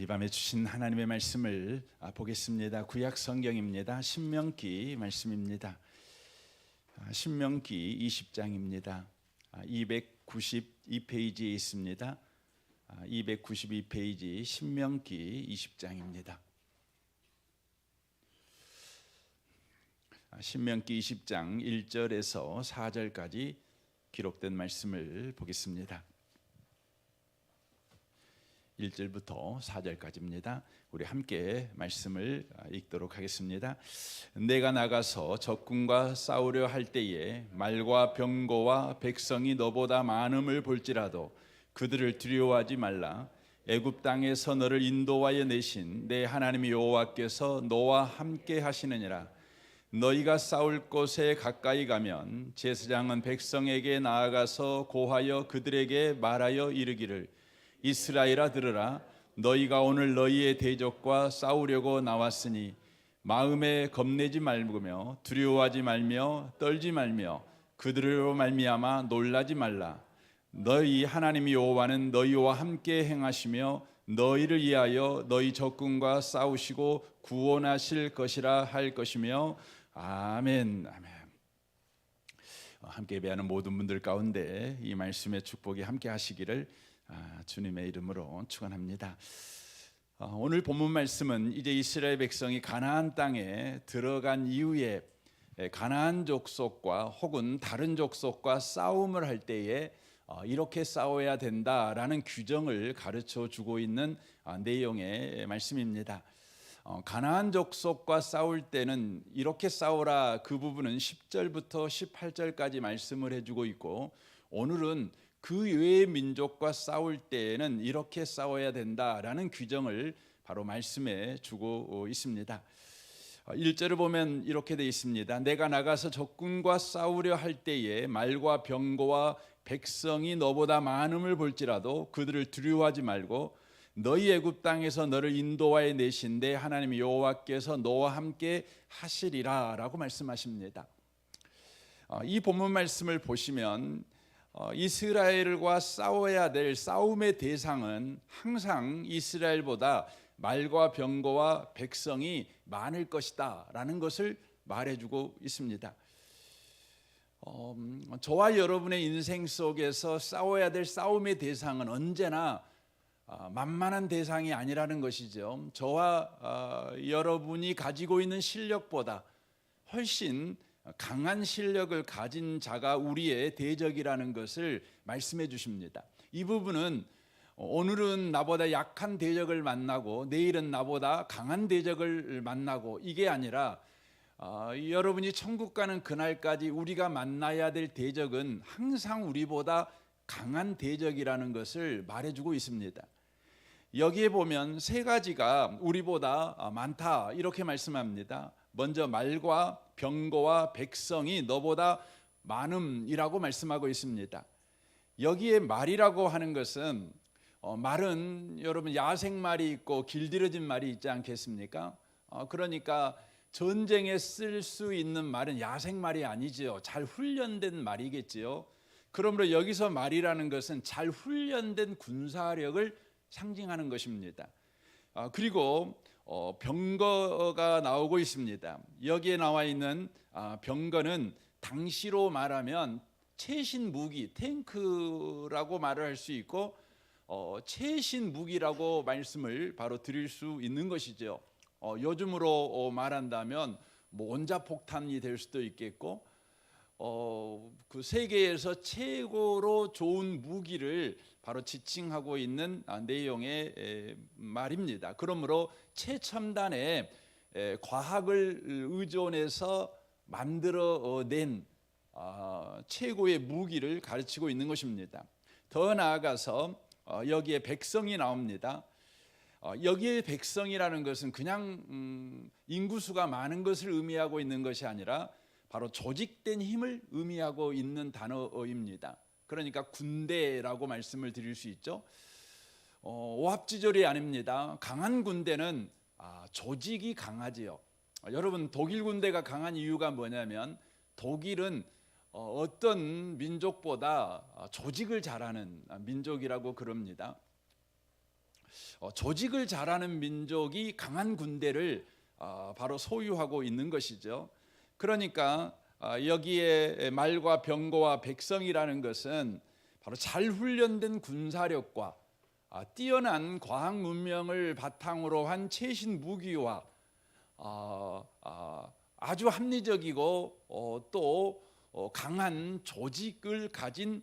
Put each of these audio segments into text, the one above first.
이 밤에 주신 하나님의 말씀을 보겠습니다. 구약 성경입니다. 신명기 말씀입니다. 신명기 20장입니다. 292페이지에 있습니다. 292페이지 신명기 20장입니다. 신명기 20장 1절에서 4절까지 기록된 말씀을 보겠습니다. 1절부터 4절까지입니다. 우리 함께 말씀을 읽도록 하겠습니다. 내가 나가서 적군과 싸우려 할 때에 말과 병거와 백성이 너보다 많음을 볼지라도 그들을 두려워하지 말라. 애굽 땅에서 너를 인도하여 내신 내 하나님 여호와께서 너와 함께 하시느니라. 너희가 싸울 곳에 가까이 가면 제사장은 백성에게 나아가서 고하여 그들에게 말하여 이르기를 이스라엘아 들으라. 너희가 오늘 너희의 대적과 싸우려고 나왔으니 마음에 겁내지 말며 두려워하지 말며 떨지 말며 그들로 말미암아 놀라지 말라. 너희 하나님 여호와는 너희와 함께 행하시며 너희를 위하여 너희 적군과 싸우시고 구원하실 것이라 할 것이며 아멘. 아멘. 함께 예배하는 모든 분들 가운데 이 말씀의 축복이 함께 하시기를 주님의 이름으로 축원합니다. 오늘 본문 말씀은 이제 이스라엘 백성이 가나안 땅에 들어간 이후에 가나안 족속과 혹은 다른 족속과 싸움을 할 때에 이렇게 싸워야 된다라는 규정을 가르쳐 주고 있는 내용의 말씀입니다. 가나안 족속과 싸울 때는 이렇게 싸우라, 그 부분은 10절부터 18절까지 말씀을 해주고 있고, 오늘은 그 외의 민족과 싸울 때에는 이렇게 싸워야 된다라는 규정을 바로 말씀해 주고 있습니다. 1절을 보면 이렇게 되어 있습니다. 내가 나가서 적군과 싸우려 할 때에 말과 병거와 백성이 너보다 많음을 볼지라도 그들을 두려워하지 말고 너희 애굽 땅에서 너를 인도하여 내신 내 하나님 여호와께서 너와 함께 하시리라 라고 말씀하십니다. 이 본문 말씀을 보시면 이스라엘과 싸워야 될 싸움의 대상은 항상 이스라엘보다 말과 병거와 백성이 많을 것이다 라는 것을 말해주고 있습니다. 저와 여러분의 인생 속에서 싸워야 될 싸움의 대상은 언제나 만만한 대상이 아니라는 것이죠. 저와 여러분이 가지고 있는 실력보다 훨씬 강한 실력을 가진 자가 우리의 대적이라는 것을 말씀해 주십니다. 이 부분은 오늘은 나보다 약한 대적을 만나고 내일은 나보다 강한 대적을 만나고 이게 아니라 여러분이 천국 가는 그날까지 우리가 만나야 될 대적은 항상 우리보다 강한 대적이라는 것을 말해주고 있습니다. 여기에 보면 세 가지가 우리보다 많다 이렇게 말씀합니다. 먼저 말과 병거와 백성이 너보다 많음이라고 말씀하고 있습니다. 여기에 말이라고 하는 것은 말은 여러분 야생말이 있고 길들여진 말이 있지 않겠습니까? 그러니까 전쟁에 쓸 수 있는 말은 야생말이 아니지요. 잘 훈련된 말이겠지요. 그러므로 여기서 말이라는 것은 잘 훈련된 군사력을 상징하는 것입니다. 그리고 병거가 나오고 있습니다. 여기에 나와 있는 병거는 당시로 말하면 최신 무기, 탱크라고 말을 할 수 있고 최신 무기라고 말씀을 바로 드릴 수 있는 것이죠. 요즘으로 말한다면 원자폭탄이 될 수도 있겠고 그 세계에서 최고로 좋은 무기를 바로 지칭하고 있는 내용의 말입니다. 그러므로 최첨단의 과학을 의존해서 만들어낸 최고의 무기를 가르치고 있는 것입니다. 더 나아가서 여기에 백성이 나옵니다. 여기에 백성이라는 것은 그냥 인구수가 많은 것을 의미하고 있는 것이 아니라 바로 조직된 힘을 의미하고 있는 단어입니다. 그러니까 군대라고 말씀을 드릴 수 있죠. 오합지졸이 아닙니다. 강한 군대는 조직이 강하지요. 여러분 독일 군대가 강한 이유가 뭐냐면 독일은 어떤 민족보다 조직을 잘하는 민족이라고 그럽니다. 조직을 잘하는 민족이 강한 군대를 바로 소유하고 있는 것이죠. 그러니까 여기에 말과 병거와 백성이라는 것은 바로 잘 훈련된 군사력과 뛰어난 과학 문명을 바탕으로 한 최신 무기와 아주 합리적이고 또 강한 조직을 가진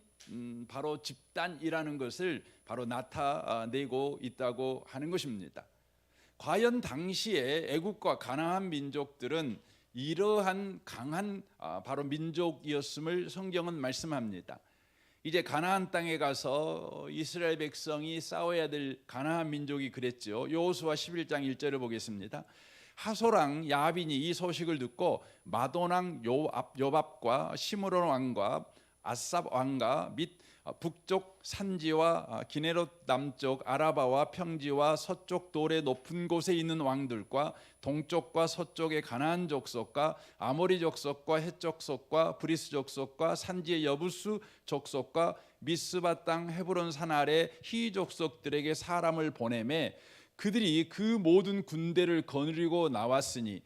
바로 집단이라는 것을 바로 나타내고 있다고 하는 것입니다. 과연 당시에 애국과 가나안 민족들은 이러한 강한 바로 민족이었음을 성경은 말씀합니다. 이제 가나안 땅에 가서 이스라엘 백성이 싸워야 될 가나안 민족이 그랬죠. 여호수아 11장 1절을 보겠습니다. 하소랑 야빈이 이 소식을 듣고 마돈왕 요밥과 시므론 왕과 아삽 왕과 및 북쪽 산지와 기네롯 남쪽 아라바와 평지와 서쪽 돌의 높은 곳에 있는 왕들과 동쪽과 서쪽의 가나안 족속과 아모리 족속과 헷 족속과 브리스 족속과 산지의 여부수 족속과 미스바 땅 헤브론 산 아래 히 족속들에게 사람을 보내매 그들이 그 모든 군대를 거느리고 나왔으니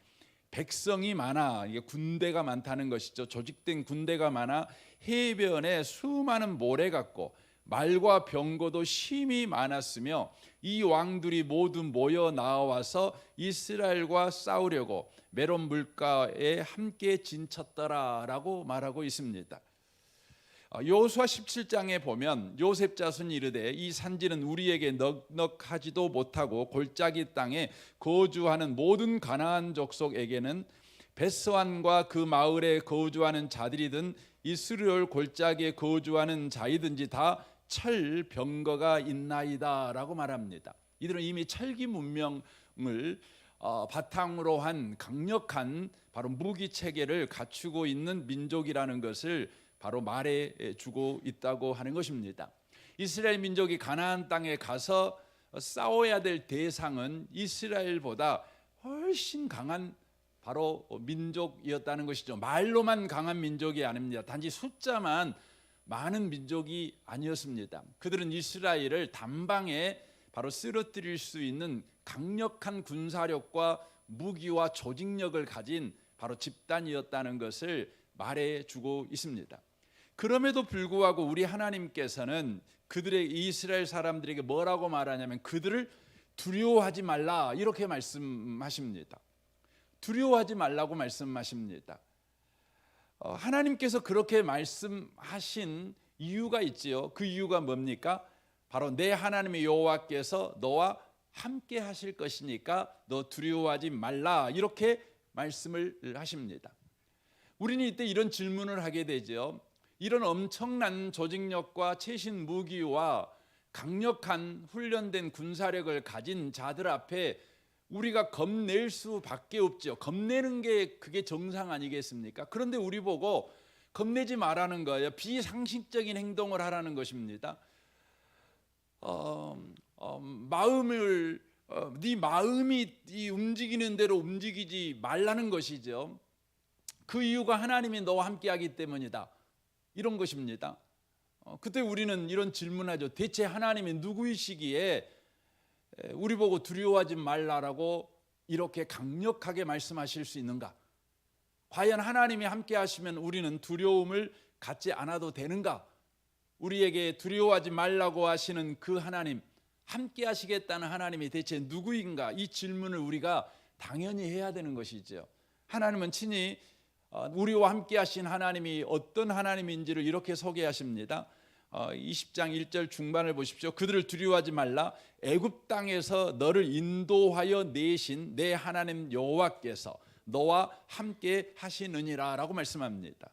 백성이 많아, 이게 군대가 많다는 것이죠. 조직된 군대가 많아 해변에 수많은 모래 같고 말과 병거도 심히 많았으며 이 왕들이 모두 모여 나와서 이스라엘과 싸우려고 메론 물가에 함께 진쳤더라라고 말하고 있습니다. 여호수아 17장에 보면 요셉 자손이 이르되 이 산지는 우리에게 넉넉하지도 못하고 골짜기 땅에 거주하는 모든 가나안 족속에게는 베스완과 그 마을에 거주하는 자들이든 이스라엘 골짜기에 거주하는 자이든지 다 철 병거가 있나이다 라고 말합니다. 이들은 이미 철기 문명을 바탕으로 한 강력한 바로 무기 체계를 갖추고 있는 민족이라는 것을 바로 말해주고 있다고 하는 것입니다. 이스라엘 민족이 가나안 땅에 가서 싸워야 될 대상은 이스라엘보다 훨씬 강한 바로 민족이었다는 것이죠. 말로만 강한 민족이 아닙니다. 단지 숫자만 많은 민족이 아니었습니다. 그들은 이스라엘을 단방에 바로 쓰러뜨릴 수 있는 강력한 군사력과 무기와 조직력을 가진 바로 집단이었다는 것을 말해주고 있습니다. 그럼에도 불구하고 우리 하나님께서는 그들의 이스라엘 사람들에게 뭐라고 말하냐면 그들을 두려워하지 말라 이렇게 말씀하십니다. 두려워하지 말라고 말씀하십니다. 하나님께서 그렇게 말씀하신 이유가 있지요. 그 이유가 뭡니까? 바로 내 하나님의 여호와께서 너와 함께 하실 것이니까 너 두려워하지 말라 이렇게 말씀을 하십니다. 우리는 이때 이런 질문을 하게 되죠. 이런 엄청난 조직력과 최신 무기와 강력한 훈련된 군사력을 가진 자들 앞에 우리가 겁낼 수밖에 없죠. 겁내는 게 그게 정상 아니겠습니까? 그런데 우리 보고 겁내지 말라는 거예요. 비상식적인 행동을 하라는 것입니다. 네 마음이 움직이는 대로 움직이지 말라는 것이죠. 그 이유가 하나님이 너와 함께하기 때문이다. 이런 것입니다. 그때 우리는 이런 질문하죠. 대체 하나님이 누구이시기에 우리 보고 두려워하지 말라라고 이렇게 강력하게 말씀하실 수 있는가? 과연 하나님이 함께 하시면 우리는 두려움을 갖지 않아도 되는가? 우리에게 두려워하지 말라고 하시는 그 하나님, 함께 하시겠다는 하나님이 대체 누구인가? 이 질문을 우리가 당연히 해야 되는 것이죠. 하나님은 친히 우리와 함께 하신 하나님이 어떤 하나님인지를 이렇게 소개하십니다. 20장 1절 중반을 보십시오. 그들을 두려워하지 말라. 애굽 땅에서 너를 인도하여 내신 내 하나님 여호와께서 너와 함께 하시느니라 라고 말씀합니다.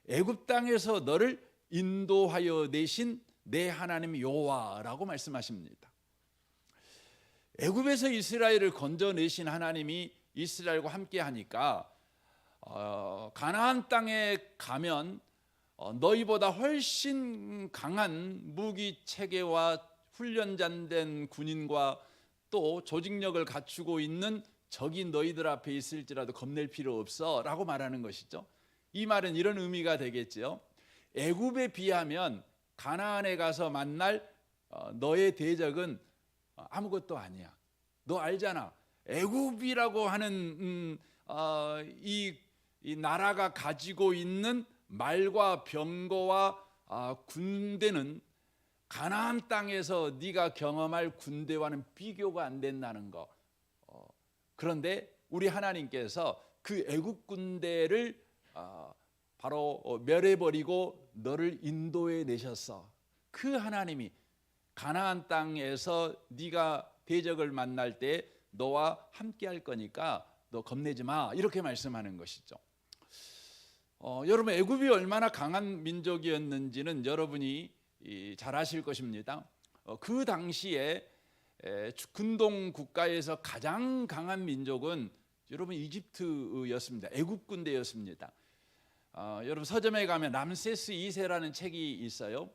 애굽 땅에서 너를 인도하여 내신 내 하나님 여호와라고 말씀하십니다. 애굽에서 이스라엘을 건져내신 하나님이 이스라엘과 함께 하니까 가나안 땅에 가면 너희보다 훨씬 강한 무기 체계와 훈련된 군인과 또 조직력을 갖추고 있는 적이 너희들 앞에 있을지라도 겁낼 필요 없어 라고 말하는 것이죠. 이 말은 이런 의미가 되겠죠. 애굽에 비하면 가나안에 가서 만날 너의 대적은 아무것도 아니야. 너 알잖아. 애굽이라고 하는 이 나라가 가지고 있는 말과 병거와 군대는 가나안 땅에서 네가 경험할 군대와는 비교가 안 된다는 거. 그런데 우리 하나님께서 그 애굽 군대를 바로 멸해버리고 너를 인도해 내셨어. 그 하나님이 가나안 땅에서 네가 대적을 만날 때 너와 함께 할 거니까 너 겁내지 마, 이렇게 말씀하는 것이죠. 여러분, 애굽이 얼마나 강한 민족이었는지는 여러분이 잘 아실 것입니다. 그 당시에 근동 국가에서 가장 강한 민족은 여러분 이집트였습니다. 애굽 군대였습니다. 여러분, 서점에 가면 람세스 2세라는 책이 있어요.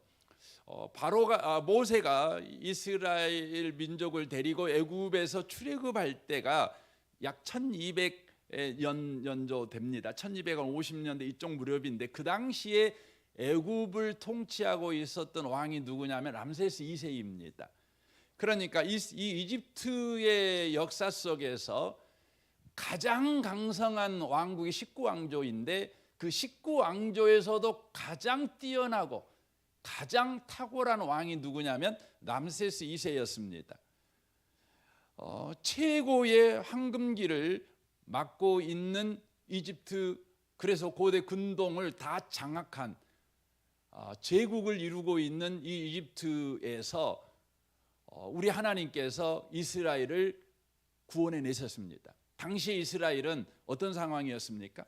모세가 이스라엘 민족을 데리고 애굽에서 출애굽할 때가 약 1200년조 됩니다. 1250년대 이쪽 무렵인데, 그 당시에 애굽을 통치하고 있었던 왕이 누구냐면 람세스 2세입니다. 그러니까 이 이집트의 역사 속에서 가장 강성한 왕국이 19왕조인데, 그 19왕조에서도 가장 뛰어나고 가장 탁월한 왕이 누구냐면 람세스 2세였습니다. 최고의 황금기를 맡고 있는 이집트, 그래서 고대 근동을 다 장악한 제국을 이루고 있는 이 이집트에서 우리 하나님께서 이스라엘을 구원해 내셨습니다. 당시 이스라엘은 어떤 상황이었습니까?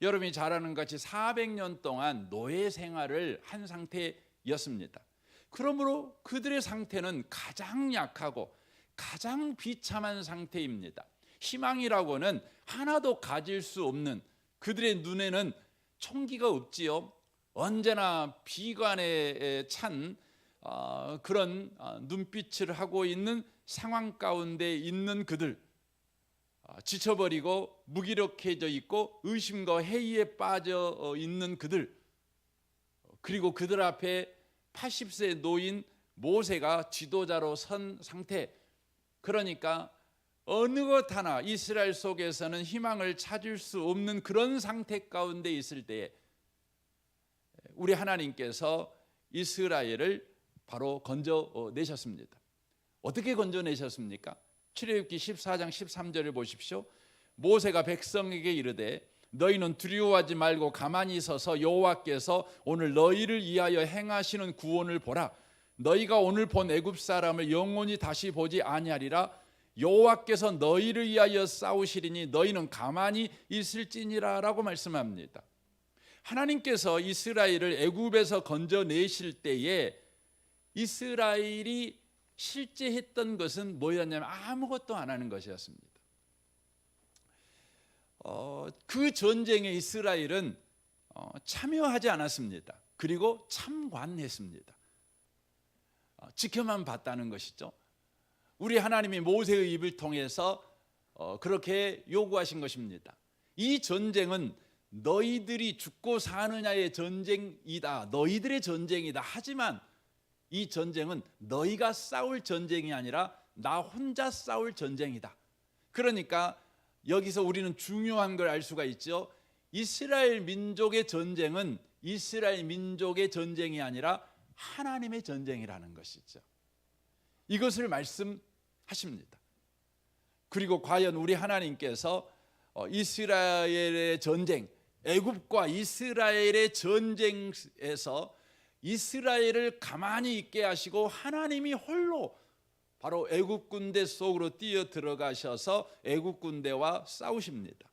여러분이 잘 아는 것 같이 400년 동안 노예 생활을 한 상태였습니다. 그러므로 그들의 상태는 가장 약하고 가장 비참한 상태입니다. 희망이라고는 하나도 가질 수 없는, 그들의 눈에는 총기가 없지요. 언제나 비관에 찬 그런 눈빛을 하고 있는 상황 가운데 있는 그들, 지쳐버리고 무기력해져 있고 의심과 회의에 빠져 있는 그들, 그리고 그들 앞에 80세 노인 모세가 지도자로 선 상태. 그러니까 어느 것 하나 이스라엘 속에서는 희망을 찾을 수 없는 그런 상태 가운데 있을 때에 우리 하나님께서 이스라엘을 바로 건져내셨습니다. 어떻게 건져내셨습니까? 출애굽기 14장 13절을 보십시오. 모세가 백성에게 이르되 너희는 두려워하지 말고 가만히 서서 여호와께서 오늘 너희를 위하여 행하시는 구원을 보라. 너희가 오늘 본 애굽 사람을 영원히 다시 보지 아니하리라. 여호와께서 너희를 위하여 싸우시리니 너희는 가만히 있을지니라 라고 말씀합니다. 하나님께서 이스라엘을 애굽에서 건져내실 때에 이스라엘이 실제 했던 것은 뭐였냐면 아무것도 안 하는 것이었습니다. 그 전쟁에 이스라엘은 참여하지 않았습니다. 그리고 참관했습니다. 지켜만 봤다는 것이죠. 우리 하나님이 모세의 입을 통해서 그렇게 요구하신 것입니다. 이 전쟁은 너희들이 죽고 사느냐의 전쟁이다. 너희들의 전쟁이다. 하지만 이 전쟁은 너희가 싸울 전쟁이 아니라 나 혼자 싸울 전쟁이다. 그러니까 여기서 우리는 중요한 걸 알 수가 있죠. 이스라엘 민족의 전쟁은 이스라엘 민족의 전쟁이 아니라 하나님의 전쟁이라는 것이죠. 이것을 말씀하십니다. 그리고 과연 우리 하나님께서 이스라엘의 전쟁, 애굽과 이스라엘의 전쟁에서 이스라엘을 가만히 있게 하시고 하나님이 홀로 바로 애굽 군대 속으로 뛰어 들어가셔서 애굽 군대와 싸우십니다.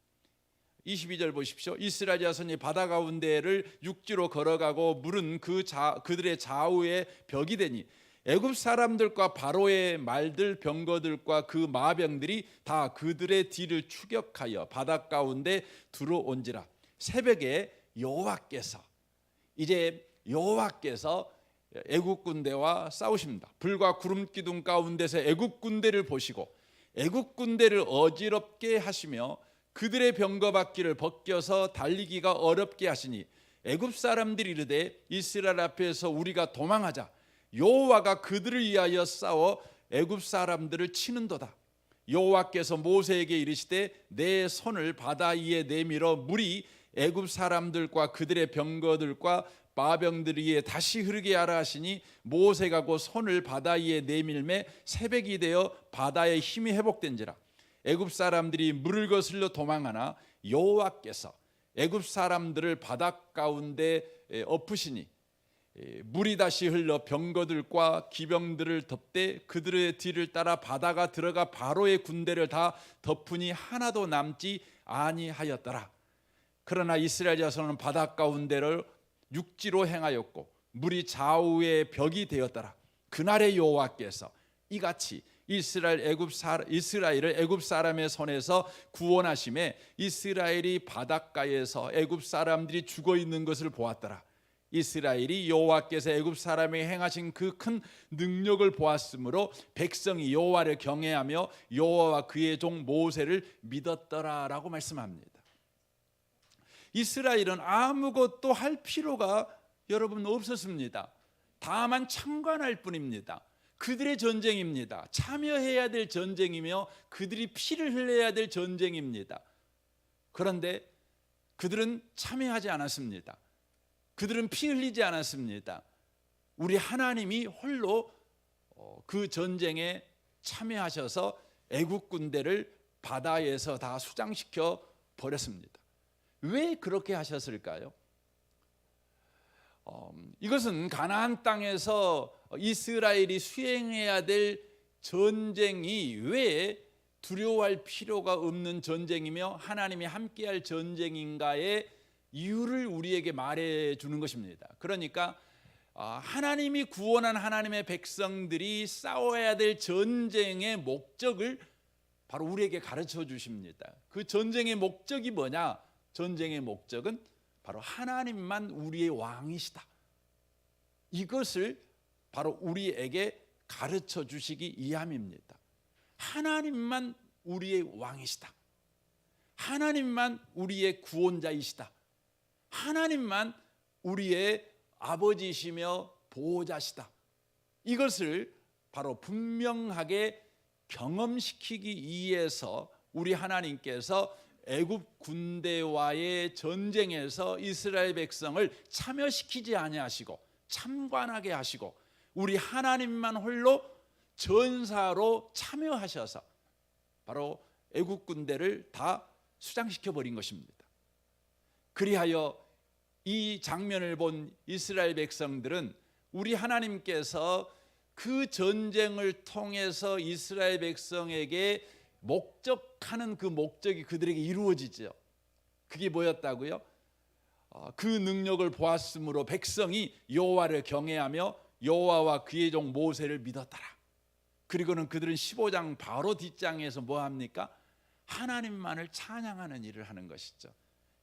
22절 보십시오. 이스라엘 자손이 바다 가운데를 육지로 걸어가고 물은 그들의 좌우에 벽이 되니 애굽 사람들과 바로의 말들 병거들과 그 마병들이 다 그들의 뒤를 추격하여 바다 가운데 들어온지라. 새벽에 여호와께서 애굽 군대와 싸우십니다. 불과 구름 기둥 가운데서 애굽 군대를 보시고 애굽 군대를 어지럽게 하시며 그들의 병거바퀴를 벗겨서 달리기가 어렵게 하시니 애굽 사람들이 이르되 이스라엘 앞에서 우리가 도망하자. 여호와가 그들을 위하여 싸워 애굽 사람들을 치는도다. 여호와께서 모세에게 이르시되 내 손을 바다 위에 내밀어 물이 애굽 사람들과 그들의 병거들과 마병들 위에 다시 흐르게 하라 하시니 모세가 그 손을 바다 위에 내밀매 새벽이 되어 바다의 힘이 회복된지라. 애굽 사람들이 물을 거슬러 도망하나 여호와께서 애굽 사람들을 바닷 가운데 엎으시니 물이 다시 흘러 병거들과 기병들을 덮되 그들의 뒤를 따라 바다가 들어가 바로의 군대를 다 덮으니 하나도 남지 아니하였더라. 그러나 이스라엘 자손은 바다 가운데를 육지로 행하였고 물이 좌우의 벽이 되었더라. 그날의 여호와께서 이같이 이스라엘을 애굽 사람의 손에서 구원하심에 이스라엘이 바닷가에서 애굽 사람들이 죽어 있는 것을 보았더라. 이스라엘이 여호와께서 애굽 사람에게 행하신 그 큰 능력을 보았으므로 백성이 여호와를 경외하며 여호와와 그의 종 모세를 믿었더라라고 말씀합니다. 이스라엘은 아무것도 할 필요가 여러분 없었습니다. 다만 참관할 뿐입니다. 그들의 전쟁입니다. 참여해야 될 전쟁이며 그들이 피를 흘려야 될 전쟁입니다. 그런데 그들은 참여하지 않았습니다. 그들은 피 흘리지 않았습니다. 우리 하나님이 홀로 그 전쟁에 참여하셔서 애국 군대를 바다에서 다 수장시켜 버렸습니다. 왜 그렇게 하셨을까요? 이것은 가나안 땅에서 이스라엘이 수행해야 될 전쟁이 왜 두려워할 필요가 없는 전쟁이며 하나님이 함께할 전쟁인가의 이유를 우리에게 말해주는 것입니다. 그러니까 하나님이 구원한 하나님의 백성들이 싸워야 될 전쟁의 목적을 바로 우리에게 가르쳐 주십니다. 그 전쟁의 목적이 뭐냐? 전쟁의 목적은 바로 하나님만 우리의 왕이시다. 이것을 바로 우리에게 가르쳐 주시기 위함입니다. 하나님만 우리의 왕이시다. 하나님만 우리의 구원자이시다. 하나님만 우리의 아버지시며 보호자시다. 이것을 바로 분명하게 경험시키기 위해서 우리 하나님께서 애굽 군대와의 전쟁에서 이스라엘 백성을 참여시키지 아니하시고 참관하게 하시고 우리 하나님만 홀로 전사로 참여하셔서 바로 애굽 군대를 다 수장시켜 버린 것입니다. 그리하여 이 장면을 본 이스라엘 백성들은 우리 하나님께서 그 전쟁을 통해서 이스라엘 백성에게 목적하는 그 목적이 그들에게 이루어지죠. 그게 뭐였다고요? 그 능력을 보았으므로 백성이 여호와를 경외하며 여호와와 그의 종 모세를 믿었더라. 그리고는 그들은 15장 바로 뒷장에서 뭐 합니까? 하나님만을 찬양하는 일을 하는 것이죠.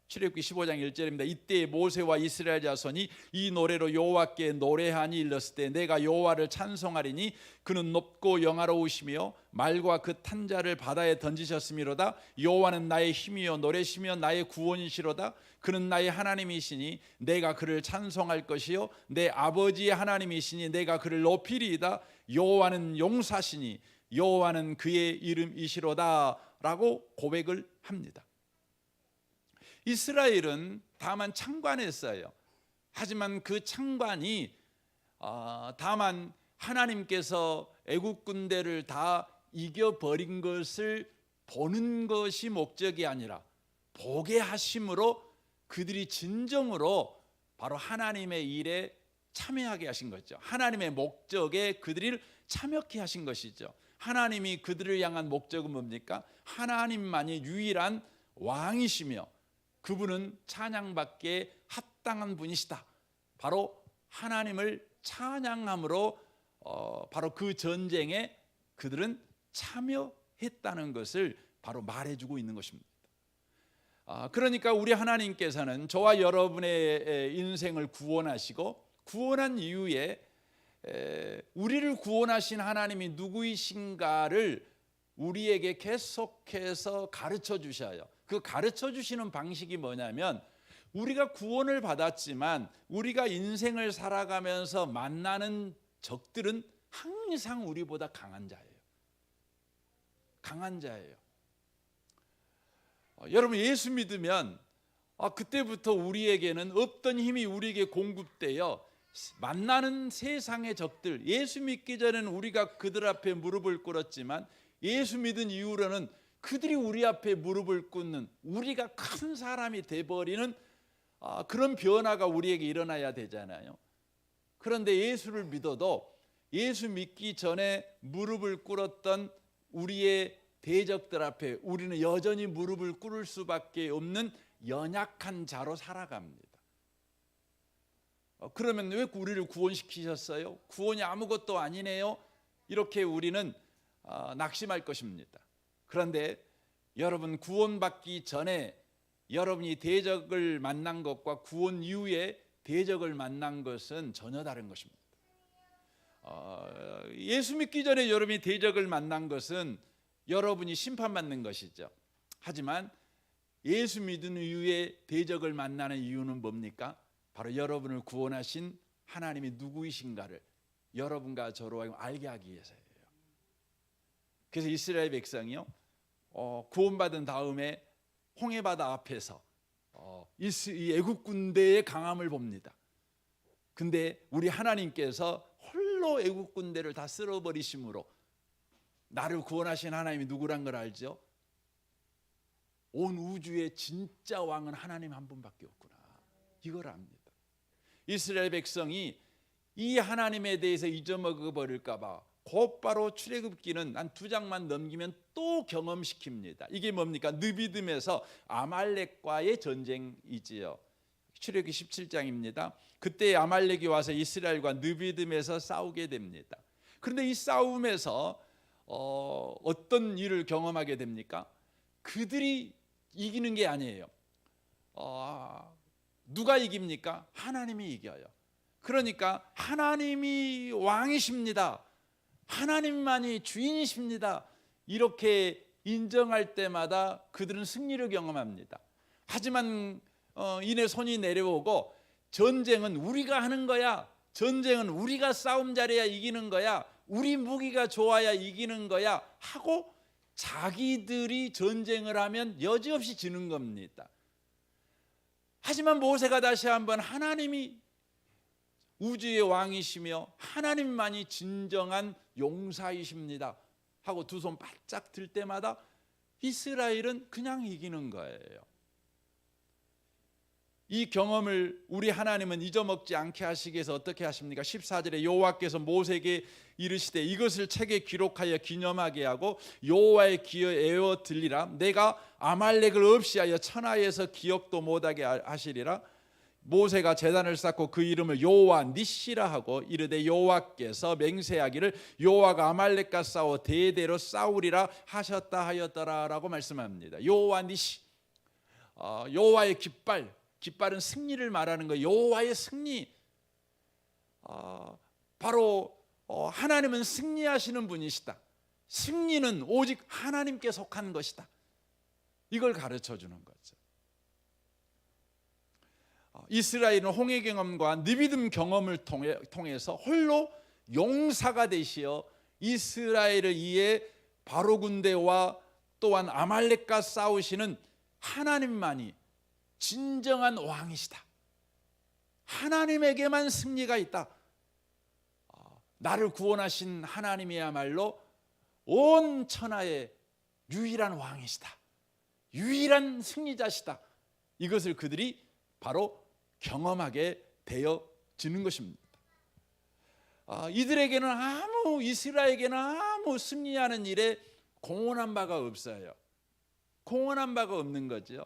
출애굽기 15장 1절입니다. 이때 모세와 이스라엘 자손이 이 노래로 여호와께 노래하니 일렀을 때 내가 여호와를 찬송하리니 그는 높고 영화로우시며 말과 그 탄자를 바다에 던지셨음이로다. 여호와는 나의 힘이요 노래시며 나의 구원이시로다. 그는 나의 하나님이시니 내가 그를 찬송할 것이요 내 아버지의 하나님이시니 내가 그를 높이리이다. 여호와는 용사시니 여호와는 그의 이름이시로다 라고 고백을 합니다. 이스라엘은 다만 창관했어요. 하지만 그 창관이 다만 하나님께서 애국 군대를 다 이겨버린 것을 보는 것이 목적이 아니라 보게 하심으로 그들이 진정으로 바로 하나님의 일에 참여하게 하신 거죠. 하나님의 목적에 그들을 참여케 하신 것이죠. 하나님이 그들을 향한 목적은 뭡니까? 하나님만이 유일한 왕이시며 그분은 찬양받기에 합당한 분이시다. 바로 하나님을 찬양함으로 바로 그 전쟁에 그들은 참여했다는 것을 바로 말해주고 있는 것입니다. 그러니까 우리 하나님께서는 저와 여러분의 인생을 구원하시고 구원한 이후에 우리를 구원하신 하나님이 누구이신가를 우리에게 계속해서 가르쳐 주셔요. 그 가르쳐 주시는 방식이 뭐냐면 우리가 구원을 받았지만 우리가 인생을 살아가면서 만나는 적들은 항상 우리보다 강한 자예요. 강한 자예요. 여러분 예수 믿으면 그때부터 우리에게는 없던 힘이 우리에게 공급되어 만나는 세상의 적들, 예수 믿기 전에는 우리가 그들 앞에 무릎을 꿇었지만 예수 믿은 이후로는 그들이 우리 앞에 무릎을 꿇는, 우리가 큰 사람이 돼버리는 그런 변화가 우리에게 일어나야 되잖아요. 그런데 예수를 믿어도 예수 믿기 전에 무릎을 꿇었던 우리의 대적들 앞에 우리는 여전히 무릎을 꿇을 수밖에 없는 연약한 자로 살아갑니다. 그러면 왜 우리를 구원시키셨어요? 구원이 아무것도 아니네요. 이렇게 우리는 낙심할 것입니다. 그런데 여러분, 구원받기 전에 여러분이 대적을 만난 것과 구원 이후에 대적을 만난 것은 전혀 다른 것입니다. 예수 믿기 전에 여러분이 대적을 만난 것은 여러분이 심판받는 것이죠. 하지만 예수 믿은 이후에 대적을 만나는 이유는 뭡니까? 바로 여러분을 구원하신 하나님이 누구이신가를 여러분과 저로 알게 하기 위해서예요. 그래서 이스라엘 백성이요, 구원받은 다음에 홍해바다 앞에서 이 애국 군대의 강함을 봅니다. 근데 우리 하나님께서 홀로 애국 군대를 다 쓸어버리심으로 나를 구원하신 하나님이 누구란 걸 알죠? 온 우주의 진짜 왕은 하나님 한 분밖에 없구나, 이걸 압니다. 이스라엘 백성이 이 하나님에 대해서 잊어먹어 버릴까 봐 곧바로 출애굽기는 한 2장만 넘기면 또 경험시킵니다. 이게 뭡니까? 느비딤에서 아말렉과의 전쟁이지요. 출애굽기 17장입니다. 그때 아말렉이 와서 이스라엘과 느비딤에서 싸우게 됩니다. 그런데 이 싸움에서 어떤 일을 경험하게 됩니까? 그들이 이기는 게 아니에요. 누가 이깁니까? 하나님이 이겨요. 그러니까 하나님이 왕이십니다, 하나님만이 주인이십니다, 이렇게 인정할 때마다 그들은 승리를 경험합니다. 하지만 이내 손이 내려오고 전쟁은 우리가 하는 거야, 전쟁은 우리가 싸움 잘해야 이기는 거야, 우리 무기가 좋아야 이기는 거야 하고 자기들이 전쟁을 하면 여지없이 지는 겁니다. 하지만 모세가 다시 한번 하나님이 우주의 왕이시며 하나님만이 진정한 용사이십니다 하고 두 손 바짝 들 때마다 이스라엘은 그냥 이기는 거예요. 이 경험을 우리 하나님은 잊어먹지 않게 하시기 위해서 어떻게 하십니까? 14절에 여호와께서 모세에게 이르시되 이것을 책에 기록하여 기념하게 하고 여호와의 귀에 애워 들리라. 내가 아말렉을 없이 하여 천하에서 기억도 못하게 하시리라. 모세가 제단을 쌓고 그 이름을 여호와 니시라 하고 이르되 여호와께서 맹세하기를 여호와가 아말렉과 싸워 대대로 싸우리라 하셨다 하였더라 라고 말씀합니다. 여호와 니시, 여호와의 깃발은 승리를 말하는 거예요. 여호와의 승리. 바로 하나님은 승리하시는 분이시다. 승리는 오직 하나님께 속한 것이다. 이걸 가르쳐 주는 거죠. 이스라엘은 홍해 경험과 느비딤 경험을 통해서 홀로 용사가 되시어 이스라엘을 위해 바로 군대와 또한 아말렉과 싸우시는 하나님만이 진정한 왕이시다, 하나님에게만 승리가 있다, 나를 구원하신 하나님이야말로 온 천하의 유일한 왕이시다, 유일한 승리자시다, 이것을 그들이 바로 경험하게 되어지는 것입니다. 이들에게는 이스라엘에게는 아무 승리하는 일에 공헌한 바가 없어요. 공헌한 바가 없는 거죠.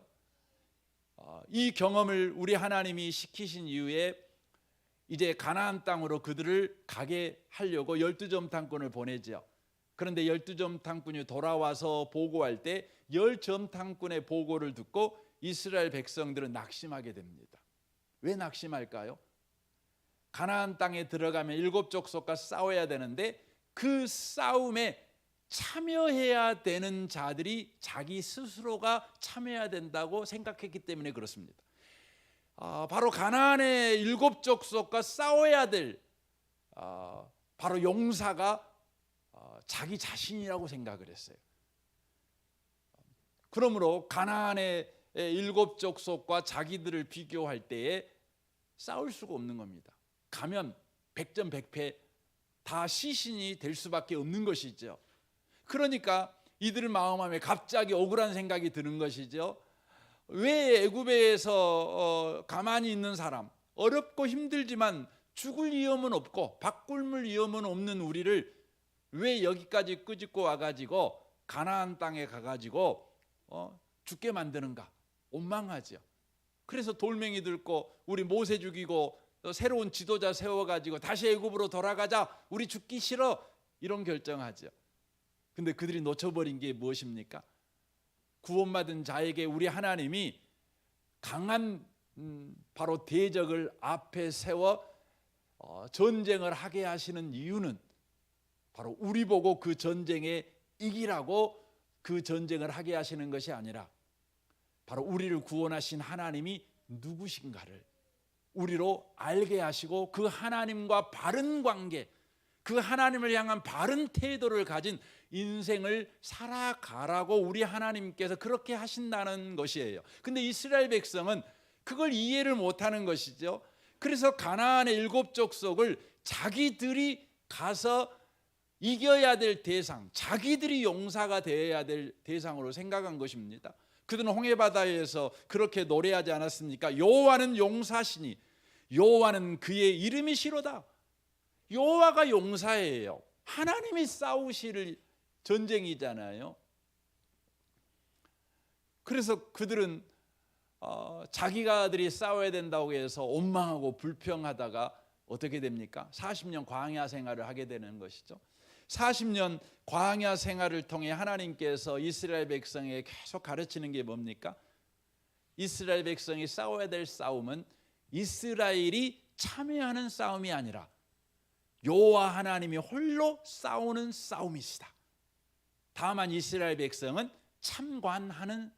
이 경험을 우리 하나님이 시키신 이후에 이제 가나안 땅으로 그들을 가게 하려고 12점탕꾼을 보내죠. 그런데 12점탕꾼이 돌아와서 보고할 때 10점탕꾼의 보고를 듣고 이스라엘 백성들은 낙심하게 됩니다. 왜 낙심할까요? 가나안 땅에 들어가면 7족속과 싸워야 되는데 그 싸움에 참여해야 되는 자들이 자기 스스로가 참여해야 된다고 생각했기 때문에 그렇습니다. 바로 가나안의 7족속과 싸워야 될 바로 용사가 자기 자신이라고 생각을 했어요. 그러므로 가나안의 7 족속과 자기들을 비교할 때에 싸울 수가 없는 겁니다. 가면 백전백패 다 시신이 될 수밖에 없는 것이죠. 그러니까 이들 마음에 갑자기 억울한 생각이 드는 것이죠. 왜 애굽에서 가만히 있는 사람, 어렵고 힘들지만 죽을 위험은 없고 바꿀물 위험은 없는 우리를 왜 여기까지 끄집고 와가지고 가나안 땅에 가가지고 죽게 만드는가? 원망하죠. 그래서 돌멩이 들고 우리 모세 죽이고 새로운 지도자 세워가지고 다시 애굽으로 돌아가자, 우리 죽기 싫어, 이런 결정하죠. 근데 그들이 놓쳐버린 게 무엇입니까? 구원받은 자에게 우리 하나님이 강한 바로 대적을 앞에 세워 전쟁을 하게 하시는 이유는 바로 우리 보고 그 전쟁에 이기라고 그 전쟁을 하게 하시는 것이 아니라 바로 우리를 구원하신 하나님이 누구신가를 우리로 알게 하시고 그 하나님과 바른 관계, 그 하나님을 향한 바른 태도를 가진 인생을 살아가라고 우리 하나님께서 그렇게 하신다는 것이에요. 근데 이스라엘 백성은 그걸 이해를 못하는 것이죠. 그래서 가나안의 7 족속을 자기들이 가서 이겨야 될 대상, 자기들이 용사가 되어야 될 대상으로 생각한 것입니다. 그들은 홍해바다에서 그렇게 노래하지 않았습니까? 여호와는 용사시니 여호와는 그의 이름이시로다. 여호와가 용사예요. 하나님이 싸우실 전쟁이잖아요. 그래서 그들은 자기가들이 싸워야 된다고 해서 원망하고 불평하다가 어떻게 됩니까? 40년 광야 생활을 하게 되는 것이죠. 40년 광야 생활을 통해 하나님께서 이스라엘 백성에게 계속 가르치는 게 뭡니까? 이스라엘 백성이 싸워야 될 싸움은 이스라엘이 참여하는 싸움이 아니라 여호와 하나님이 홀로 싸우는 싸움이시다. 다만 이스라엘 백성은 참관하는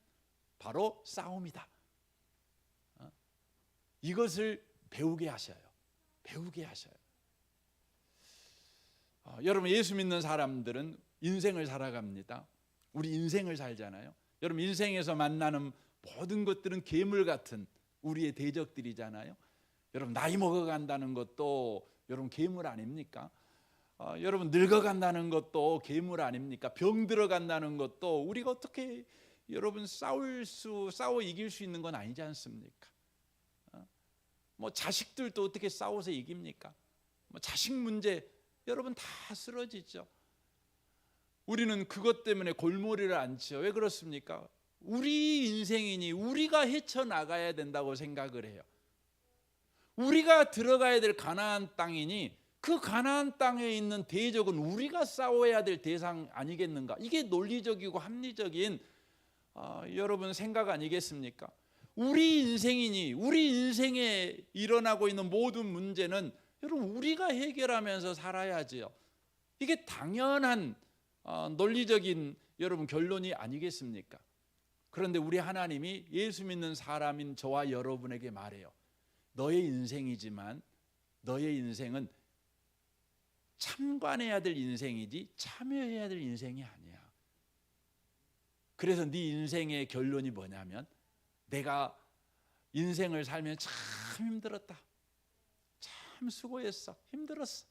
바로 싸움이다. 이것을 배우게 하셔요. 배우게 하셔요. 여러분, 예수 믿는 사람들은 인생을 살아갑니다. 우리 인생을 살잖아요. 여러분, 인생에서 만나는 모든 것들은 괴물 같은 우리의 대적들이잖아요. 여러분, 나이 먹어간다는 것도 여러분 괴물 아닙니까? 여러분, 늙어간다는 것도 괴물 아닙니까? 병 들어간다는 것도 우리가 어떻게 여러분 싸워 이길 수 있는 건 아니지 않습니까? 뭐 자식들도 어떻게 싸워서 이깁니까? 뭐 자식 문제 여러분 다 쓰러지죠. 우리는 그것 때문에 골머리를 앓죠. 왜 그렇습니까? 우리 인생이니 우리가 헤쳐나가야 된다고 생각을 해요. 우리가 들어가야 될 가나안 땅이니 그 가나안 땅에 있는 대적은 우리가 싸워야 될 대상 아니겠는가? 이게 논리적이고 합리적인 여러분 생각 아니겠습니까? 우리 인생이니 우리 인생에 일어나고 있는 모든 문제는 여러분 우리가 해결하면서 살아야지요. 이게 당연한 논리적인 여러분 결론이 아니겠습니까? 그런데 우리 하나님이 예수 믿는 사람인 저와 여러분에게 말해요. 너의 인생이지만 너의 인생은 참관해야 될 인생이지 참여해야 될 인생이 아니야. 그래서 네 인생의 결론이 뭐냐면 내가 인생을 살면 참 힘들었다. 참 수고했어. 힘들었어.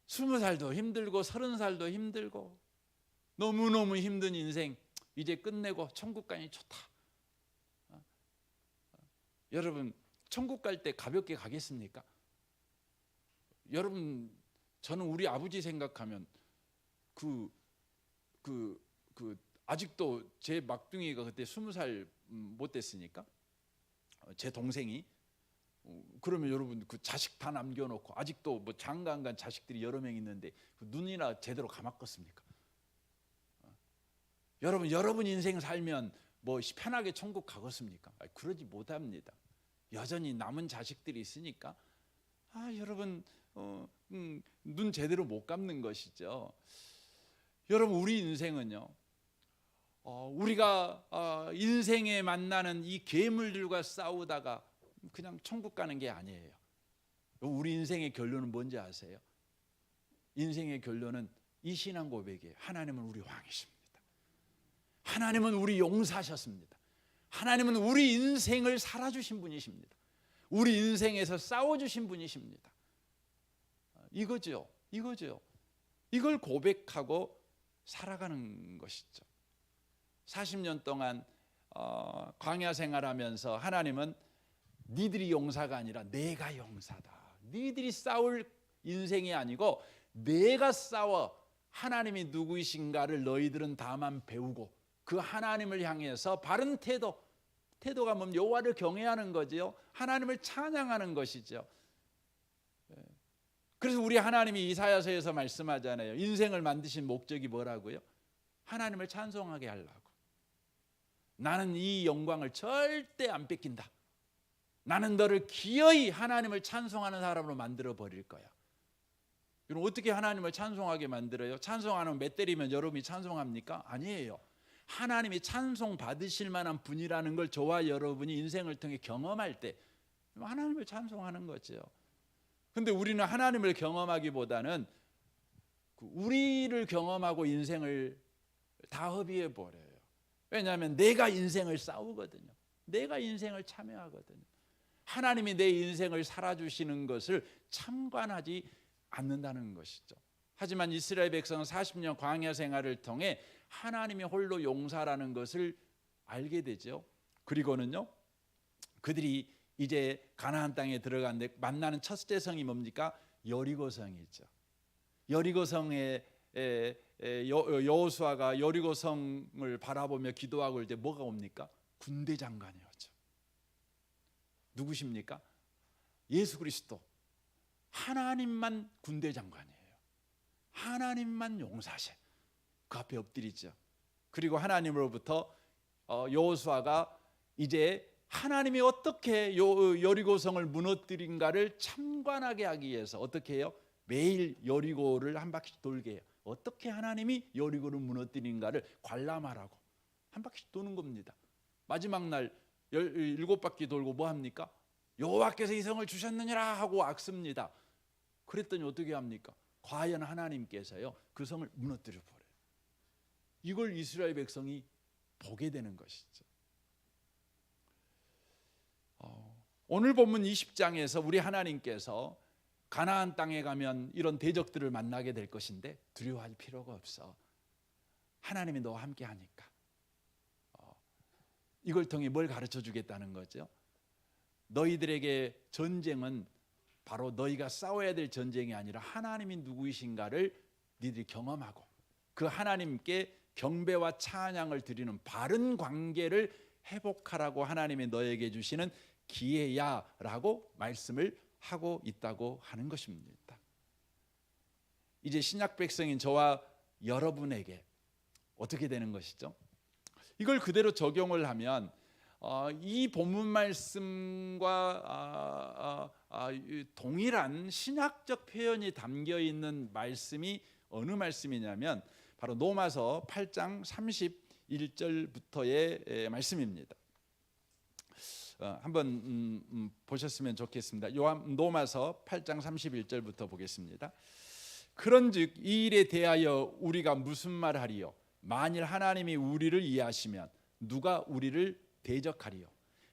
20살도 힘들고 30살도 힘들고 너무너무 힘든 인생 이제 끝내고 천국 가니 좋다. 여러분, 천국 갈 때 가볍게 가겠습니까? 여러분, 저는 우리 아버지 생각하면 아직도 제 막둥이가 그때 20살 못 됐으니까 제 동생이 그러면 여러분 그 자식 다 남겨놓고 아직도 뭐 장가 안 간 자식들이 여러 명 있는데 그 눈이나 제대로 감았겠습니까? 여러분 인생 살면 뭐 편하게 천국 가겠습니까? 그러지 못합니다. 여전히 남은 자식들이 있으니까 여러분 눈 제대로 못 감는 것이죠. 여러분, 우리 인생은요, 우리가 인생에 만나는 이 괴물들과 싸우다가 그냥 천국 가는 게 아니에요. 우리 인생의 결론은 뭔지 아세요? 인생의 결론은 이 신앙 고백이에요. 하나님은 우리 왕이십니다. 하나님은 우리 용사하셨습니다. 하나님은 우리 인생을 살아주신 분이십니다. 우리 인생에서 싸워주신 분이십니다. 이거죠. 이걸 고백하고 살아가는 것이죠. 40년 동안 광야 생활하면서 하나님은 니들이 용사가 아니라 내가 용사다. 니들이 싸울 인생이 아니고 내가 싸워 하나님이 누구이신가를 너희들은 다만 배우고 그 하나님을 향해서 바른 태도가 뭡니까? 여호와를 경외하는 거지요. 하나님을 찬양하는 것이죠. 그래서 우리 하나님이 이사야서에서 말씀하잖아요. 인생을 만드신 목적이 뭐라고요? 하나님을 찬송하게 하려고. 나는 이 영광을 절대 안 뺏긴다. 나는 너를 기어이 하나님을 찬송하는 사람으로 만들어 버릴 거야. 그럼 어떻게 하나님을 찬송하게 만들어요? 찬송하는 몇 때리면 여러분이 찬송합니까? 아니에요. 하나님이 찬송 받으실 만한 분이라는 걸 저와 여러분이 인생을 통해 경험할 때 하나님을 찬송하는 거죠. 근데 우리는 하나님을 경험하기보다는 우리를 경험하고 인생을 다 허비해 버려요. 왜냐하면 내가 인생을 싸우거든요. 내가 인생을 참여하거든요. 하나님이 내 인생을 살아주시는 것을 참관하지 않는다는 것이죠. 하지만 이스라엘 백성은 40년 광야 생활을 통해 하나님이 홀로 용사라는 것을 알게 되죠. 그리고는요, 그들이 이제 가나안 땅에 들어갔는데 만나는 첫째 성이 뭡니까? 여리고성이죠. 여리고성에 여호수아가 여리고성을 바라보며 기도하고 올 때 뭐가 옵니까? 군대 장관이 오죠. 누구십니까? 예수 그리스도. 하나님만 군대 장관이에요. 하나님만 용사세. 그 앞에 엎드리죠. 그리고 하나님으로부터 여호수아가 이제 하나님이 어떻게 여리고성을 무너뜨린가를 참관하게 하기 위해서 어떻게 해요? 매일 여리고를 한 바퀴 돌게 해요. 어떻게 하나님이 여리고를 무너뜨린가를 관람하라고 한 바퀴 도는 겁니다. 마지막 날 7바퀴 돌고 뭐 합니까? 여호와께서 이 성을 주셨느니라 하고 악습니다. 그랬더니 어떻게 합니까? 과연 하나님께서요 그 성을 무너뜨려 버려요. 이걸 이스라엘 백성이 보게 되는 것이죠. 오늘 본문 20장에서 우리 하나님께서 가나안 땅에 가면 이런 대적들을 만나게 될 것인데 두려워할 필요가 없어. 하나님이 너와 함께 하니까. 이걸 통해 뭘 가르쳐 주겠다는 거죠? 너희들에게 전쟁은 바로 너희가 싸워야 될 전쟁이 아니라 하나님이 누구이신가를 너희들이 경험하고 그 하나님께 경배와 찬양을 드리는 바른 관계를 회복하라고 하나님이 너에게 주시는 기회야라고 말씀을 하고 있다고 하는 것입니다. 이제 신약 백성인 저와 여러분에게 어떻게 되는 것이죠? 이걸 그대로 적용을 하면 이 본문 말씀과 동일한 신학적 표현이 담겨 있는 말씀이 어느 말씀이냐면 바로 로마서 8장 31절부터의 말씀입니다. 한번 보셨으면 좋겠습니다. 로마서 8장 31절부터 보겠습니다. 그런즉 이 일에 대하여 우리가 무슨 말하리요? 만일 하나님이 우리를 이해하시면 누가 우리를 대적하리요?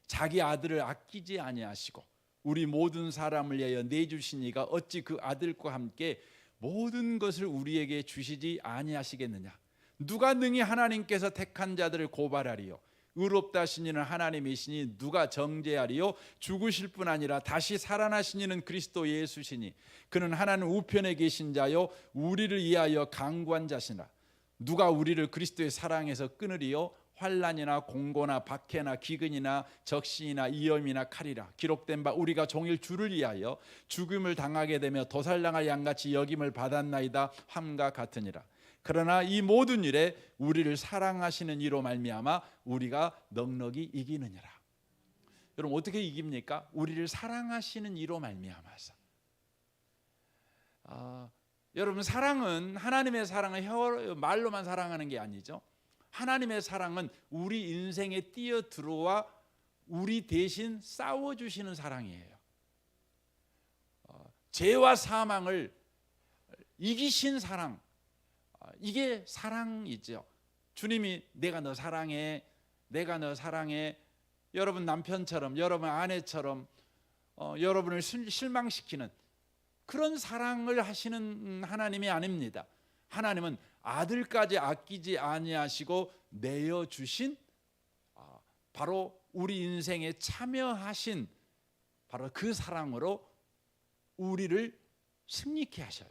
자기 아들을 아끼지 아니하시고 우리 모든 사람을 위하여 내주시니가 어찌 그 아들과 함께 모든 것을 우리에게 주시지 아니하시겠느냐? 누가 능히 하나님께서 택한 자들을 고발하리요? 의롭다 하시니는 하나님이시니 누가 정죄하리요? 죽으실 뿐 아니라 다시 살아나신 이는 그리스도 예수시니 그는 하나님 우편에 계신 자요 우리를 위하여 강구한 자시나 누가 우리를 그리스도의 사랑에서 끊으리요? 환난이나 공고나 박해나 기근이나 적신이나 위험이나 칼이라 기록된 바 우리가 종일 주를 위하여 죽음을 당하게 되며 도살당할 양같이 여김을 받았나이다 함과 같으니라. 그러나 이 모든 일에 우리를 사랑하시는 이로 말미암아 우리가 넉넉히 이기느니라. 여러분 어떻게 이깁니까? 우리를 사랑하시는 이로 말미암아서. 여러분 사랑은 하나님의 사랑은 말로만 사랑하는 게 아니죠. 하나님의 사랑은 우리 인생에 뛰어 들어와 우리 대신 싸워주시는 사랑이에요. 죄와 사망을 이기신 사랑, 이게 사랑이죠. 주님이 내가 너 사랑해, 내가 너 사랑해. 여러분 남편처럼, 여러분 아내처럼 여러분을 실망시키는 그런 사랑을 하시는 하나님이 아닙니다. 하나님은 아들까지 아끼지 아니하시고 내어 주신, 바로 우리 인생에 참여하신 바로 그 사랑으로 우리를 승리케 하셔요.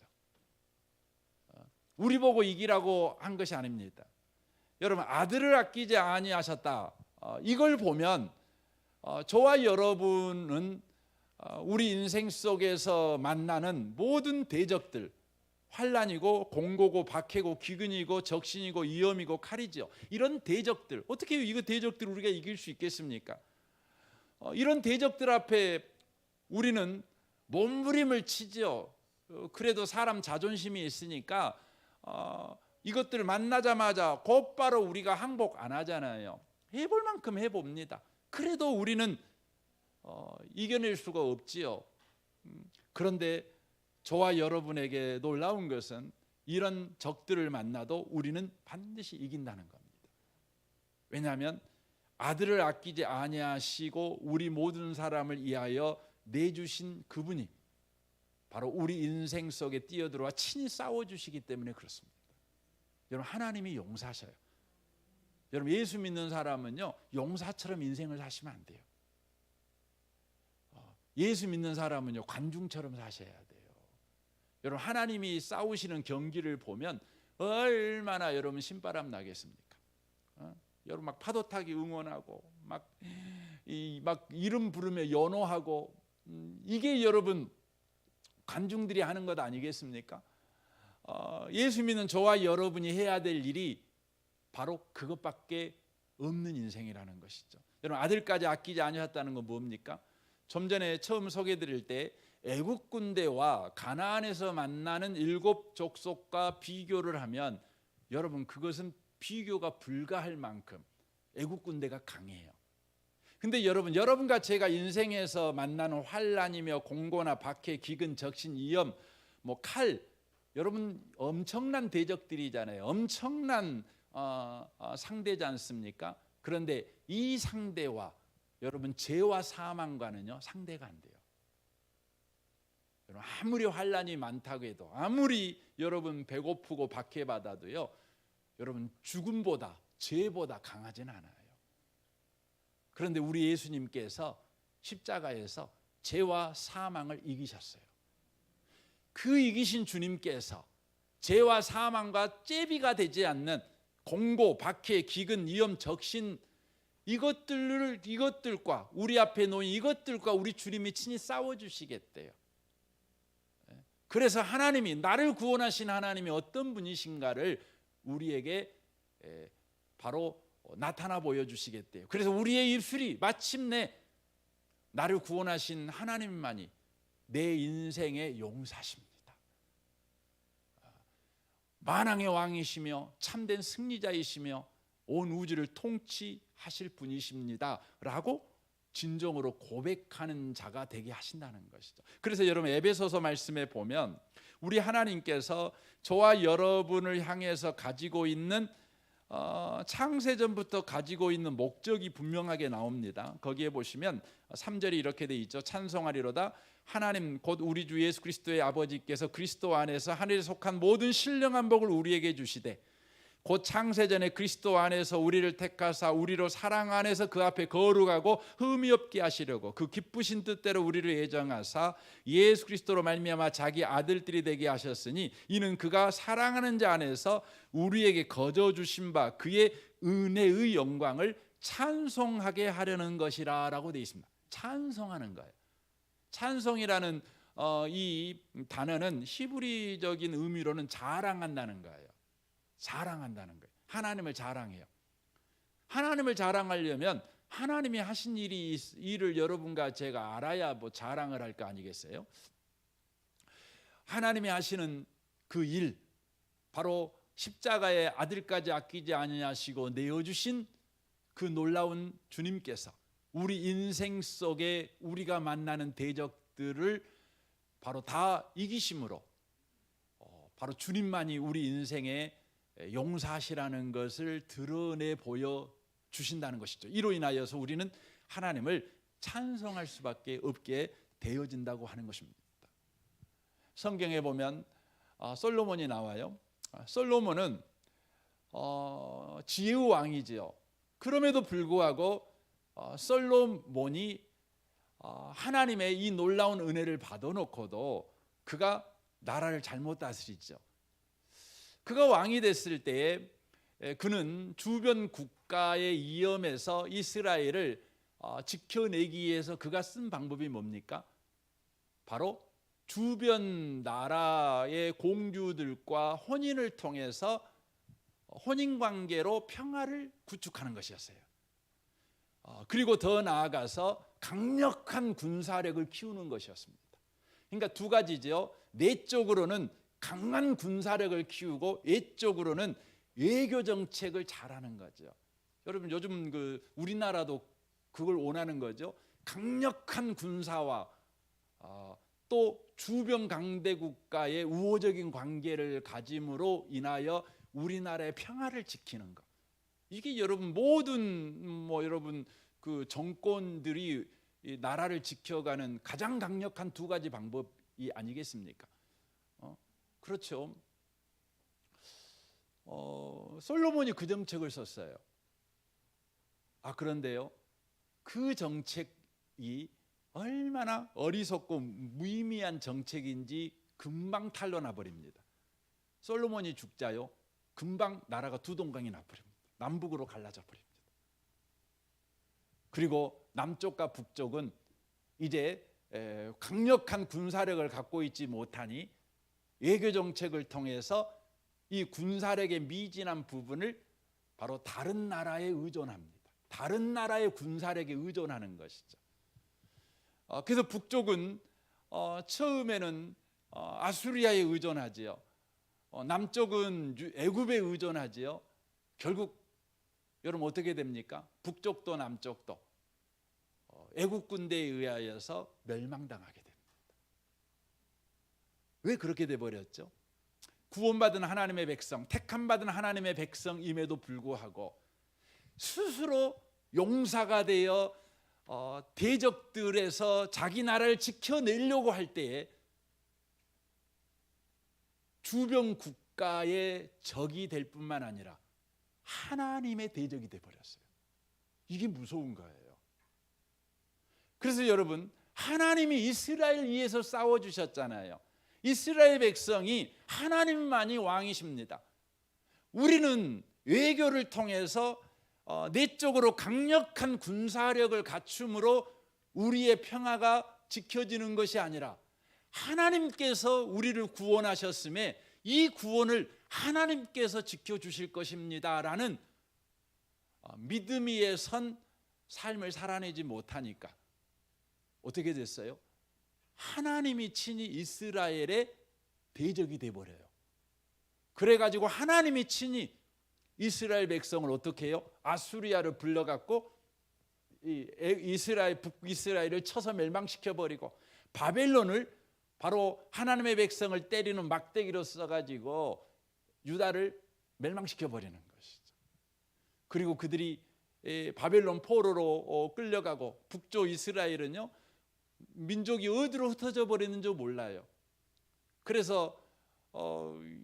우리 보고 이기라고 한 것이 아닙니다. 여러분, 아들을 아끼지 아니하셨다, 이걸 보면 저와 여러분은 우리 인생 속에서 만나는 모든 대적들, 환난이고 공고고 박해고 기근이고 적신이고 위험이고 칼이죠. 이런 대적들, 어떻게 이거 대적들 우리가 이길 수 있겠습니까? 이런 대적들 앞에 우리는 몸부림을 치죠. 그래도 사람 자존심이 있으니까 이것들을 만나자마자 곧바로 우리가 항복 안 하잖아요. 해볼 만큼 해봅니다. 그래도 우리는 이겨낼 수가 없지요. 그런데 저와 여러분에게 놀라운 것은 이런 적들을 만나도 우리는 반드시 이긴다는 겁니다. 왜냐하면 아들을 아끼지 아니하시고 우리 모든 사람을 위하여 내주신 그분이 바로 우리 인생 속에 뛰어들어와 친히 싸워주시기 때문에 그렇습니다. 여러분, 하나님이 용사셔요. 여러분, 예수 믿는 사람은요, 용사처럼 인생을 사시면 안 돼요. 예수 믿는 사람은요, 관중처럼 사셔야 돼요. 여러분, 하나님이 싸우시는 경기를 보면 얼마나 여러분 신바람 나겠습니까? 여러분 막 파도 타기 응원하고 막 이름 부르며 연호하고, 이게 여러분 관중들이 하는 것 아니겠습니까? 예수 믿는 저와 여러분이 해야 될 일이 바로 그것밖에 없는 인생이라는 것이죠. 여러분, 아들까지 아끼지 아니하셨다는 건 뭡니까? 좀 전에 처음 소개드릴 때 애국 군대와 가나안에서 만나는 7 족속과 비교를 하면 여러분, 그것은 비교가 불가할 만큼 애국 군대가 강해요. 근데 여러분과 제가 인생에서 만나는 환난이며 공고나 박해, 기근, 적신, 위험, 칼, 여러분 엄청난 대적들이잖아요. 엄청난 상대지 않습니까? 그런데 이 상대와 여러분 죄와 사망과는요 상대가 안 돼요. 여러분, 아무리 환난이 많다고 해도, 아무리 여러분 배고프고 박해받아도요, 여러분 죽음보다 죄보다 강하지는 않아요. 그런데 우리 예수님께서 십자가에서 죄와 사망을 이기셨어요. 그 이기신 주님께서 죄와 사망과 째비가 되지 않는 공고, 박해, 기근, 위험, 적신, 이것들과 우리 앞에 놓인 이것들과 우리 주님이 친히 싸워주시겠대요. 그래서 하나님이, 나를 구원하신 하나님이 어떤 분이신가를 우리에게 바로 나타나 보여주시겠대요. 그래서 우리의 입술이 마침내 나를 구원하신 하나님만이 내 인생의 용사십니다, 만왕의 왕이시며 참된 승리자이시며 온 우주를 통치하실 분이십니다 라고 진정으로 고백하는 자가 되게 하신다는 것이죠. 그래서 여러분, 에베소서 말씀에 보면 우리 하나님께서 저와 여러분을 향해서 가지고 있는 창세전부터 가지고 있는 목적이 분명하게 나옵니다. 거기에 보시면 3절이 이렇게 돼 있죠. 찬송하리로다 하나님 곧 우리 주 예수 그리스도의 아버지께서 그리스도 안에서 하늘에 속한 모든 신령한 복을 우리에게 주시되 곧 창세전에 그리스도 안에서 우리를 택하사 우리로 사랑 안에서 그 앞에 거룩하고 흠이 없게 하시려고 그 기쁘신 뜻대로 우리를 예정하사 예수 그리스도로 말미암아 자기 아들들이 되게 하셨으니 이는 그가 사랑하는 자 안에서 우리에게 거저 주신 바 그의 은혜의 영광을 찬송하게 하려는 것이라 라고 되어 있습니다. 찬송하는 거예요. 찬송이라는 이 단어는 히브리적인 의미로는 자랑한다는 거예요. 자랑한다는 거예요. 하나님을 자랑해요. 하나님을 자랑하려면 하나님이 하신 일을 여러분과 제가 알아야 자랑을 할 거 아니겠어요? 하나님이 하시는 그 일, 바로 십자가의 아들까지 아끼지 아니하시고 내어주신 그 놀라운 주님께서 우리 인생 속에 우리가 만나는 대적들을 바로 다 이기심으로 바로 주님만이 우리 인생의 용사시라는 것을 드러내 보여 주신다는 것이죠. 이로 인하여서 우리는 하나님을 찬송할 수밖에 없게 되어진다고 하는 것입니다. 성경에 보면 솔로몬이 나와요. 솔로몬은 지혜의 왕이지요. 그럼에도 불구하고 솔로몬이 하나님의 이 놀라운 은혜를 받아놓고도 그가 나라를 잘못 다스리죠. 그가 왕이 됐을 때에 그는 주변 국가의 위험에서 이스라엘을 지켜내기 위해서 그가 쓴 방법이 뭡니까? 바로 주변 나라의 공주들과 혼인을 통해서 혼인관계로 평화를 구축하는 것이었어요. 그리고 더 나아가서 강력한 군사력을 키우는 것이었습니다. 그러니까 두 가지죠. 내적으로는 강한 군사력을 키우고 외적으로는 외교 정책을 잘하는 거죠. 여러분 요즘 우리나라도 그걸 원하는 거죠. 강력한 군사와 또 주변 강대국과의 우호적인 관계를 가짐으로 인하여 우리나라의 평화를 지키는 것. 이게 여러분 모든 여러분 그 정권들이 이 나라를 지켜가는 가장 강력한 두 가지 방법이 아니겠습니까? 그렇죠. 솔로몬이 그 정책을 썼어요. 그런데요, 그 정책이 얼마나 어리석고 무의미한 정책인지 금방 탄로나 버립니다. 솔로몬이 죽자요, 금방 나라가 두 동강이 나버립니다. 남북으로 갈라져 버립니다. 그리고 남쪽과 북쪽은 이제 강력한 군사력을 갖고 있지 못하니 외교 정책을 통해서 이 군사력의 미진한 부분을 바로 다른 나라에 의존합니다. 다른 나라의 군사력에 의존하는 것이죠. 그래서 북쪽은 처음에는 아수리아에 의존하지요. 남쪽은 애굽에 의존하지요. 결국 여러분 어떻게 됩니까? 북쪽도 남쪽도 애국 군대에 의하여서 멸망당하게 됩니다. 왜 그렇게 돼 버렸죠? 구원받은 하나님의 백성, 택함받은 하나님의 백성임에도 불구하고 스스로 용사가 되어 대적들에서 자기 나라를 지켜내려고 할 때에 주변 국가의 적이 될 뿐만 아니라 하나님의 대적이 돼 버렸어요. 이게 무서운 거예요. 그래서 여러분, 하나님이 이스라엘 위해서 싸워 주셨잖아요. 이스라엘 백성이 하나님만이 왕이십니다. 우리는 외교를 통해서 내적으로 강력한 군사력을 갖춤으로 우리의 평화가 지켜지는 것이 아니라 하나님께서 우리를 구원하셨음에 이 구원을 하나님께서 지켜주실 것입니다라는 믿음 위에 선 삶을 살아내지 못하니까 어떻게 됐어요? 하나님이 친히 이스라엘의 대적이 돼버려요. 그래가지고 하나님이 친히 이스라엘 백성을 어떻게 해요? 아수리아를 불러갖고 북이스라엘을 쳐서 멸망시켜버리고 바벨론을 바로 하나님의 백성을 때리는 막대기로 써가지고 유다를 멸망시켜버리는 것이죠. 그리고 그들이 바벨론 포로로 끌려가고 북쪽 이스라엘은요, 민족이 어디로 흩어져 버리는지 몰라요. 그래서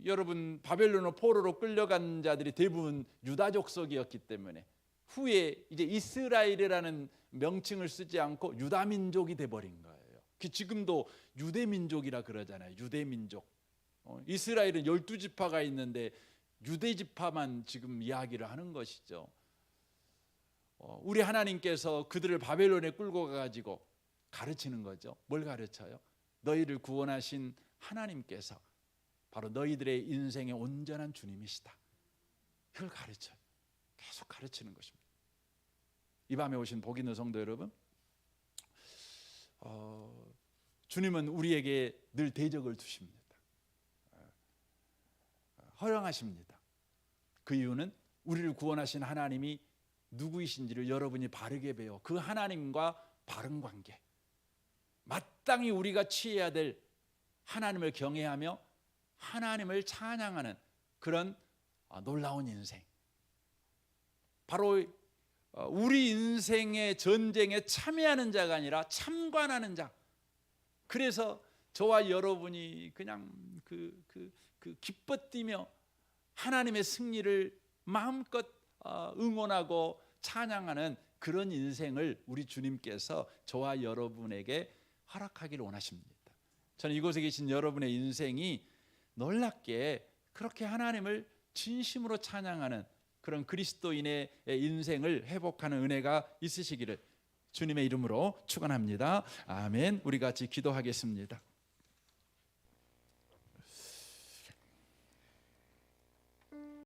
여러분 바벨론으로 포로로 끌려간 자들이 대부분 유다 족속이었기 때문에 후에 이제 이스라엘이라는 명칭을 쓰지 않고 유다 민족이 돼 버린 거예요. 지금도 유대 민족이라 그러잖아요. 유대 민족. 이스라엘은 12지파가 있는데 유대 지파만 지금 이야기를 하는 것이죠. 우리 하나님께서 그들을 바벨론에 끌고 가가지고 가르치는 거죠. 뭘 가르쳐요? 너희를 구원하신 하나님께서 바로 너희들의 인생의 온전한 주님이시다. 이걸 가르쳐요. 계속 가르치는 것입니다. 이 밤에 오신 복 있는 성도 여러분, 주님은 우리에게 늘 대적을 두십니다. 허용하십니다. 그 이유는 우리를 구원하신 하나님이 누구이신지를 여러분이 바르게 배워 그 하나님과 바른 관계, 마땅히 우리가 취해야 될 하나님을 경외하며 하나님을 찬양하는 그런 놀라운 인생, 바로 우리 인생의 전쟁에 참여하는 자가 아니라 참관하는 자. 그래서 저와 여러분이 그냥 기뻐 뛰며 하나님의 승리를 마음껏 응원하고 찬양하는 그런 인생을 우리 주님께서 저와 여러분에게 허락하기를 원하십니다. 저는 이곳에 계신 여러분의 인생이 놀랍게 그렇게 하나님을 진심으로 찬양하는 그런 그리스도인의 인생을 회복하는 은혜가 있으시기를 주님의 이름으로 축원합니다. 아멘. 우리 같이 기도하겠습니다.